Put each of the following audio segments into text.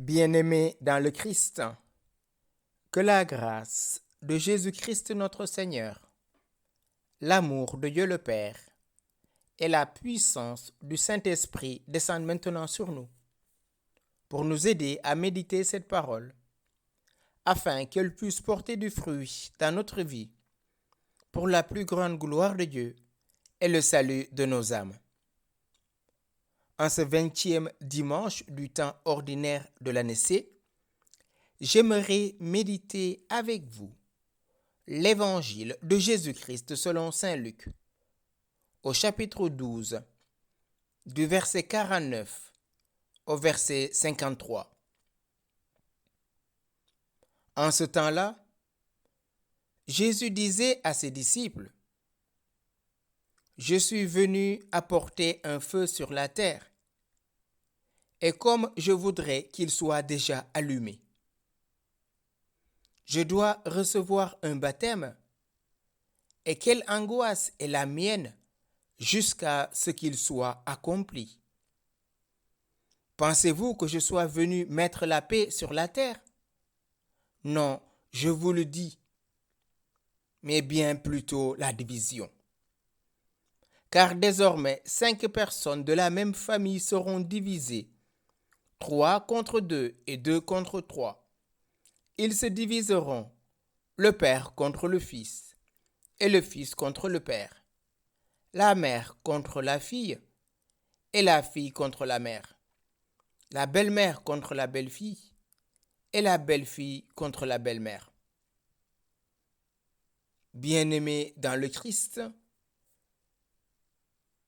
Bien-aimés dans le Christ, que la grâce de Jésus-Christ notre Seigneur, l'amour de Dieu le Père et la puissance du Saint-Esprit descendent maintenant sur nous pour nous aider à méditer cette parole, afin qu'elle puisse porter du fruit dans notre vie pour la plus grande gloire de Dieu et le salut de nos âmes. En ce 20e dimanche du temps ordinaire de l'année C, j'aimerais méditer avec vous l'évangile de Jésus-Christ selon saint Luc, au chapitre 12, du verset 49 au verset 53. En ce temps-là, Jésus disait à ses disciples: « Je suis venu apporter un feu sur la terre, et comme je voudrais qu'il soit déjà allumé. Je dois recevoir un baptême, et quelle angoisse est la mienne jusqu'à ce qu'il soit accompli. Pensez-vous que je sois venu mettre la paix sur la terre? Non, je vous le dis, mais bien plutôt la division. Car désormais 5 personnes de la même famille seront divisées, 3 contre 2 et 2 contre 3. Ils se diviseront, le père contre le fils, et le fils contre le père, la mère contre la fille, et la fille contre la mère, la belle-mère contre la belle-fille, et la belle-fille contre la belle-mère. Bien-aimés dans le Christ,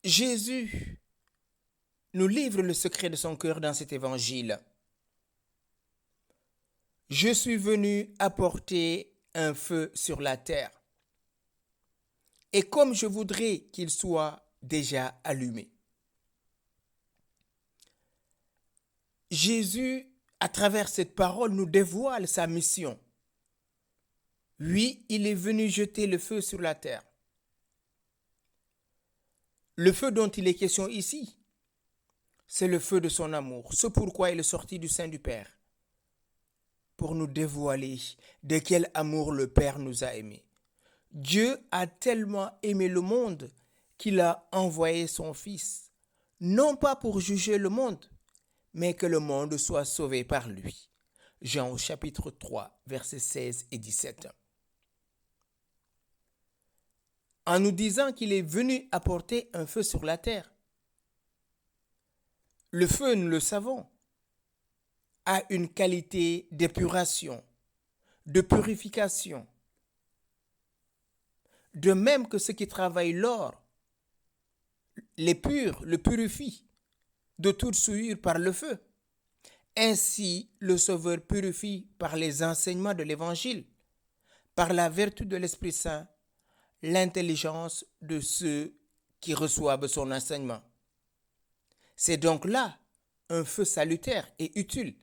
Jésus nous livre le secret de son cœur dans cet évangile. Je suis venu apporter un feu sur la terre, et comme je voudrais qu'il soit déjà allumé. Jésus, à travers cette parole, nous dévoile sa mission. Oui, il est venu jeter le feu sur la terre. Le feu dont il est question ici, c'est le feu de son amour. C'est pourquoi il est sorti du sein du Père, pour nous dévoiler de quel amour le Père nous a aimés. Dieu a tellement aimé le monde qu'il a envoyé son Fils, non pas pour juger le monde, mais que le monde soit sauvé par lui. Jean au chapitre 3, versets 16 et 17. En nous disant qu'il est venu apporter un feu sur la terre. Le feu, nous le savons, a une qualité d'épuration, de purification. De même que ceux qui travaillent l'or l'épurent, le purifient de toute souillure par le feu. Ainsi, le Sauveur purifie par les enseignements de l'Évangile, par la vertu de l'Esprit Saint, l'intelligence de ceux qui reçoivent son enseignement. C'est donc là un feu salutaire et utile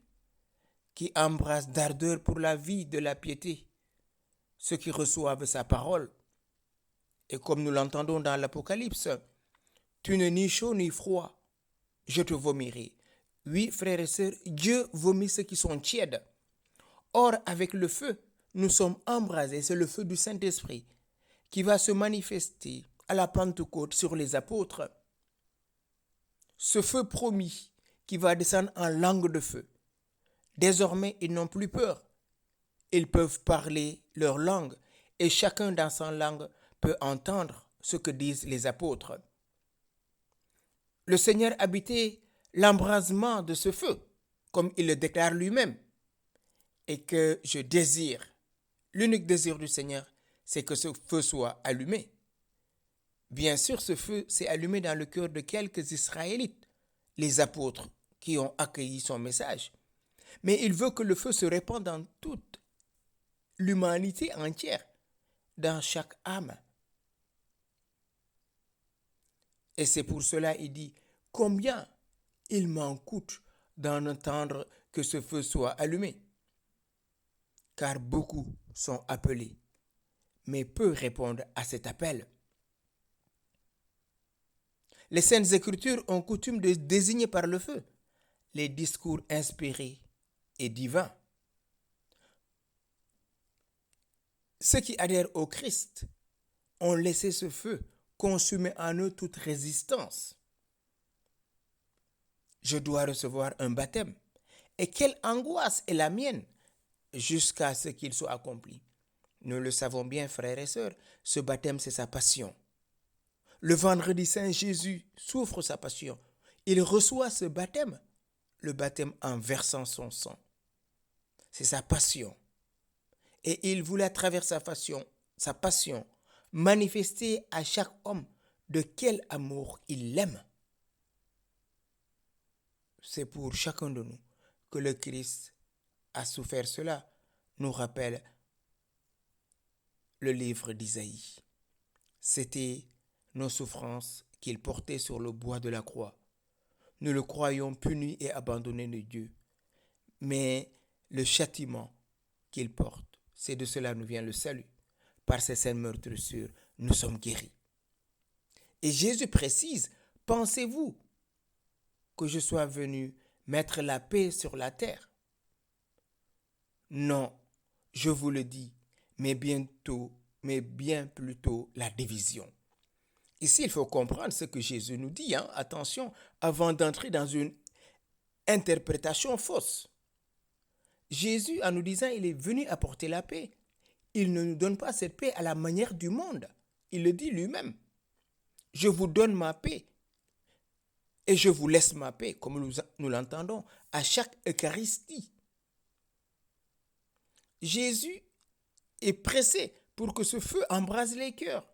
qui embrasse d'ardeur pour la vie de la piété ceux qui reçoivent sa parole. Et comme nous l'entendons dans l'Apocalypse, tu n'es ni chaud ni froid, je te vomirai. Oui, frères et sœurs, Dieu vomit ceux qui sont tièdes. Or, avec le feu, nous sommes embrasés, c'est le feu du Saint-Esprit qui va se manifester à la Pentecôte sur les apôtres. Ce feu promis qui va descendre en langue de feu. Désormais, ils n'ont plus peur. Ils peuvent parler leur langue et chacun dans sa langue peut entendre ce que disent les apôtres. Le Seigneur habitait l'embrasement de ce feu, comme il le déclare lui-même, et que je désire. L'unique désir du Seigneur, c'est que ce feu soit allumé. Bien sûr, ce feu s'est allumé dans le cœur de quelques Israélites, les apôtres qui ont accueilli son message. Mais il veut que le feu se répande dans toute l'humanité entière, dans chaque âme. Et c'est pour cela qu'il dit, combien il m'en coûte d'en entendre que ce feu soit allumé. Car beaucoup sont appelés, mais peu répondent à cet appel. Les Saintes Écritures ont coutume de désigner par le feu les discours inspirés et divin. Ceux qui adhèrent au Christ ont laissé ce feu consumer en eux toute résistance. Je dois recevoir un baptême. Et quelle angoisse est la mienne jusqu'à ce qu'il soit accompli. Nous le savons bien, frères et sœurs, ce baptême, c'est sa passion. Le vendredi saint, Jésus souffre sa passion. Il reçoit ce baptême, le baptême en versant son sang. C'est sa passion. Et il voulait, à travers sa passion, manifester à chaque homme de quel amour il l'aime. C'est pour chacun de nous que le Christ a souffert cela, nous rappelle le livre d'Isaïe. C'était nos souffrances qu'il portait sur le bois de la croix. Nous le croyons puni et abandonné de Dieu. Mais le châtiment qu'il porte, c'est de cela nous vient le salut. Par ses saintes meurtrissures, nous sommes guéris. Et Jésus précise, pensez-vous que je sois venu mettre la paix sur la terre? Non, je vous le dis, mais bien plutôt la division. Ici, il faut comprendre ce que Jésus nous dit. Attention, avant d'entrer dans une interprétation fausse. Jésus, en nous disant il est venu apporter la paix, il ne nous donne pas cette paix à la manière du monde. Il le dit lui-même. Je vous donne ma paix et je vous laisse ma paix, comme nous l'entendons à chaque Eucharistie. Jésus est pressé pour que ce feu embrase les cœurs,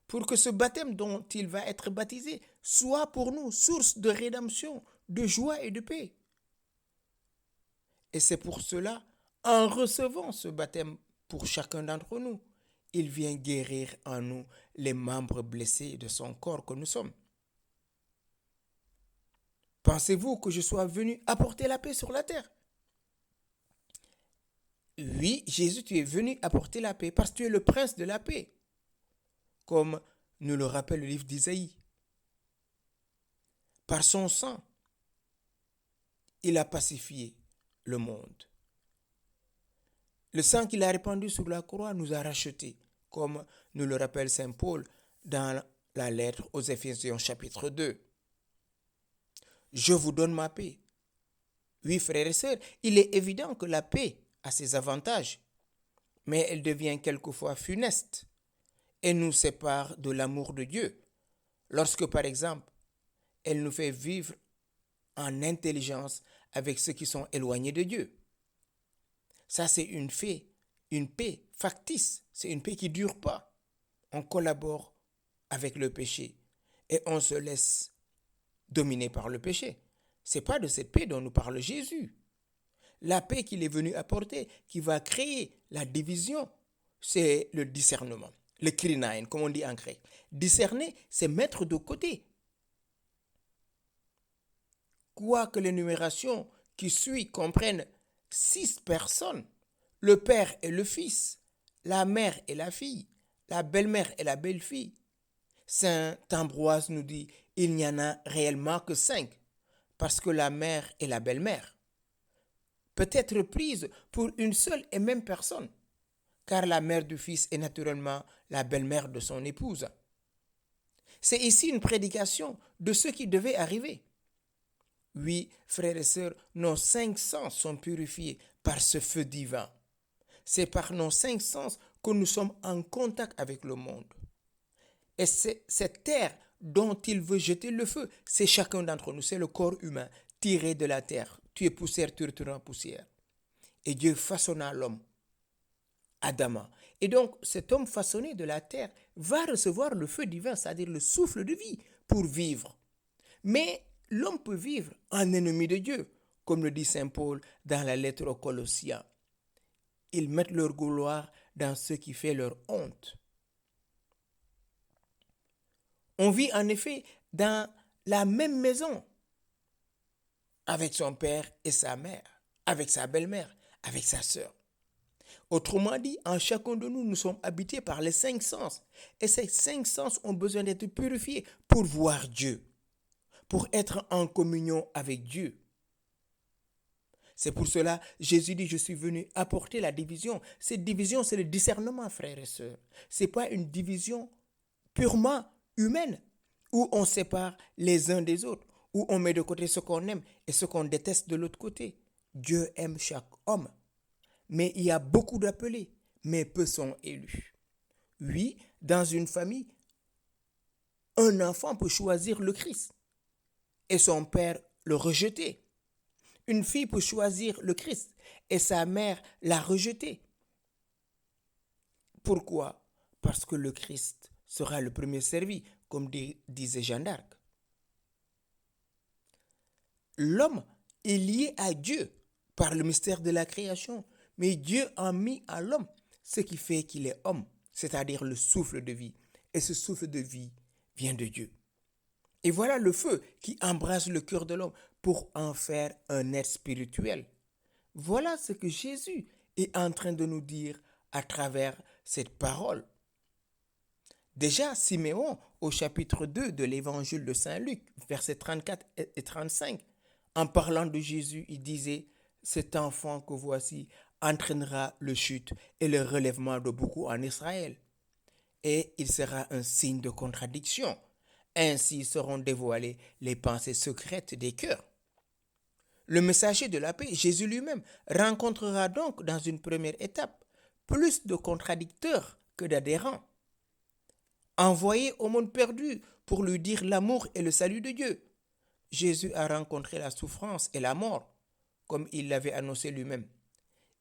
pour que ce baptême dont il va être baptisé soit pour nous source de rédemption, de joie et de paix. Et c'est pour cela, en recevant ce baptême pour chacun d'entre nous, il vient guérir en nous les membres blessés de son corps que nous sommes. Pensez-vous que je sois venu apporter la paix sur la terre? Oui, Jésus, tu es venu apporter la paix parce que tu es le prince de la paix, comme nous le rappelle le livre d'Isaïe. Par son sang, il a pacifié le monde. Le sang qu'il a répandu sur la croix nous a rachetés, comme nous le rappelle saint Paul dans la lettre aux Éphésiens chapitre 2. Je vous donne ma paix. Oui, frères et sœurs, il est évident que la paix a ses avantages, mais elle devient quelquefois funeste et nous sépare de l'amour de Dieu. Lorsque, par exemple, elle nous fait vivre en intelligence avec ceux qui sont éloignés de Dieu. Ça, c'est une paix factice. C'est une paix qui ne dure pas. On collabore avec le péché et on se laisse dominer par le péché. Ce n'est pas de cette paix dont nous parle Jésus. La paix qu'il est venu apporter, qui va créer la division, c'est le discernement. Le krinein, comme on dit en grec. Discerner, c'est mettre de côté. Quoique l'énumération qui suit comprenne 6 personnes, le père et le fils, la mère et la fille, la belle-mère et la belle-fille, saint Ambroise nous dit, il n'y en a réellement que 5, parce que la mère et la belle-mère peut être prise pour une seule et même personne, car la mère du fils est naturellement la belle-mère de son épouse. C'est ici une prédication de ce qui devait arriver. Oui, frères et sœurs, nos 5 sens sont purifiés par ce feu divin. C'est par nos 5 sens que nous sommes en contact avec le monde. Et c'est cette terre dont il veut jeter le feu, c'est chacun d'entre nous, c'est le corps humain tiré de la terre. Tu es poussière, tu retournes en poussière. Et Dieu façonna l'homme, Adama. Et donc, cet homme façonné de la terre va recevoir le feu divin, c'est-à-dire le souffle de vie, pour vivre. Mais l'homme peut vivre en ennemi de Dieu, comme le dit saint Paul dans la lettre aux Colossiens. Ils mettent leur gloire dans ce qui fait leur honte. On vit en effet dans la même maison, avec son père et sa mère, avec sa belle-mère, avec sa sœur. Autrement dit, en chacun de nous, nous sommes habités par les 5 sens. Et ces 5 sens ont besoin d'être purifiés pour voir Dieu, pour être en communion avec Dieu. C'est pour cela, Jésus dit, je suis venu apporter la division. Cette division, c'est le discernement, frères et sœurs. Ce n'est pas une division purement humaine, où on sépare les uns des autres, où on met de côté ce qu'on aime et ce qu'on déteste de l'autre côté. Dieu aime chaque homme. Mais il y a beaucoup d'appelés, mais peu sont élus. Oui, dans une famille, un enfant peut choisir le Christ et son père le rejeter. Une fille peut choisir le Christ et sa mère l'a rejeté. Pourquoi? Parce que le Christ sera le premier servi, comme disait Jeanne d'Arc. L'homme est lié à Dieu par le mystère de la création, mais Dieu a mis à l'homme ce qui fait qu'il est homme, c'est-à-dire le souffle de vie. Et ce souffle de vie vient de Dieu. Et voilà le feu qui embrase le cœur de l'homme pour en faire un être spirituel. Voilà ce que Jésus est en train de nous dire à travers cette parole. Déjà, Siméon, au chapitre 2 de l'évangile de Saint Luc, versets 34 et 35, en parlant de Jésus, il disait, cet enfant que voici entraînera le chute et le relèvement de beaucoup en Israël. Et il sera un signe de contradiction. Ainsi seront dévoilées les pensées secrètes des cœurs. Le messager de la paix, Jésus lui-même, rencontrera donc dans une première étape plus de contradicteurs que d'adhérents. Envoyé au monde perdu pour lui dire l'amour et le salut de Dieu, Jésus a rencontré la souffrance et la mort, comme il l'avait annoncé lui-même.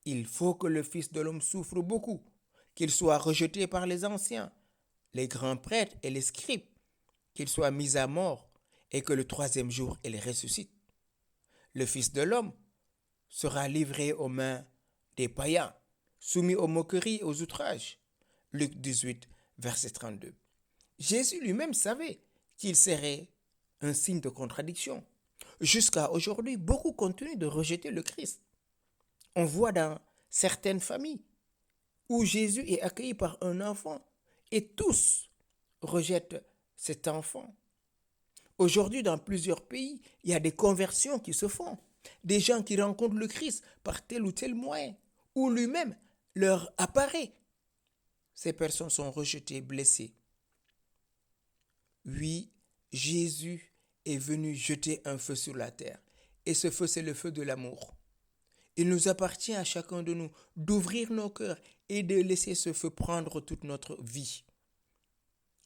Il faut que le Fils de l'homme souffre beaucoup, qu'il soit rejeté par les anciens, les grands prêtres et les scribes, qu'il soit mis à mort et que le troisième jour il ressuscite. Le Fils de l'homme sera livré aux mains des païens, soumis aux moqueries et aux outrages. Luc 18, verset 32. Jésus lui-même savait qu'il serait un signe de contradiction. Jusqu'à aujourd'hui, beaucoup continuent de rejeter le Christ. On voit dans certaines familles où Jésus est accueilli par un enfant et tous rejettent cet enfant. Aujourd'hui, dans plusieurs pays, il y a des conversions qui se font. Des gens qui rencontrent le Christ par tel ou tel moyen, ou lui-même leur apparaît. Ces personnes sont rejetées, blessées. Oui, Jésus est venu jeter un feu sur la terre. Et ce feu, c'est le feu de l'amour. Il nous appartient à chacun de nous d'ouvrir nos cœurs et de laisser ce feu prendre toute notre vie.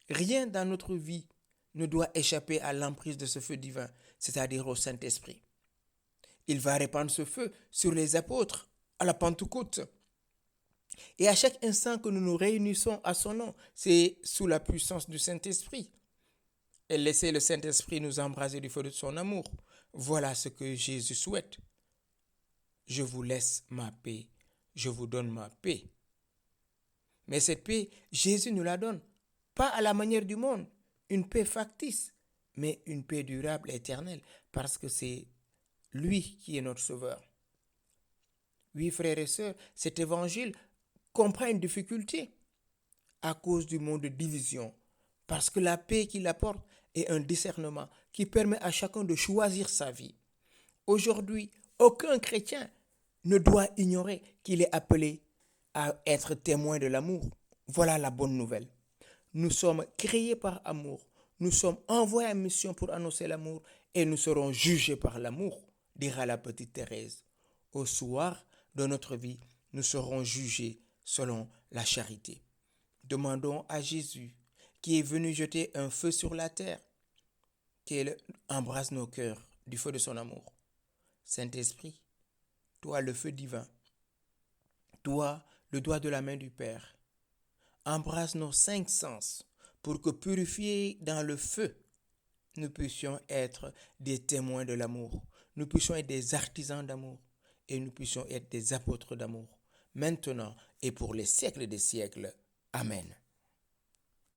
Rien dans notre vie ne doit échapper à l'emprise de ce feu divin, c'est-à-dire au Saint-Esprit. Il va répandre ce feu sur les apôtres à la Pentecôte. Et à chaque instant que nous nous réunissons à son nom, c'est sous la puissance du Saint-Esprit. Et laisser le Saint-Esprit nous embraser du feu de son amour. Voilà ce que Jésus souhaite. Je vous laisse ma paix, je vous donne ma paix. Mais cette paix, Jésus nous la donne, pas à la manière du monde, une paix factice, mais une paix durable et éternelle, parce que c'est lui qui est notre sauveur. Oui, frères et sœurs, cet évangile comprend une difficulté à cause du monde de division, parce que la paix qu'il apporte est un discernement qui permet à chacun de choisir sa vie. Aujourd'hui, aucun chrétien ne doit ignorer qu'il est appelé à être témoin de l'amour. Voilà la bonne nouvelle. Nous sommes créés par amour. Nous sommes envoyés en mission pour annoncer l'amour et nous serons jugés par l'amour, dira la petite Thérèse. Au soir de notre vie, nous serons jugés selon la charité. Demandons à Jésus, qui est venu jeter un feu sur la terre, qu'il embrasse nos cœurs du feu de son amour. Saint-Esprit, toi le feu divin, toi le doigt de la main du Père, embrasse nos 5 sens pour que, purifiés dans le feu, nous puissions être des témoins de l'amour, nous puissions être des artisans d'amour et nous puissions être des apôtres d'amour, maintenant et pour les siècles des siècles. Amen.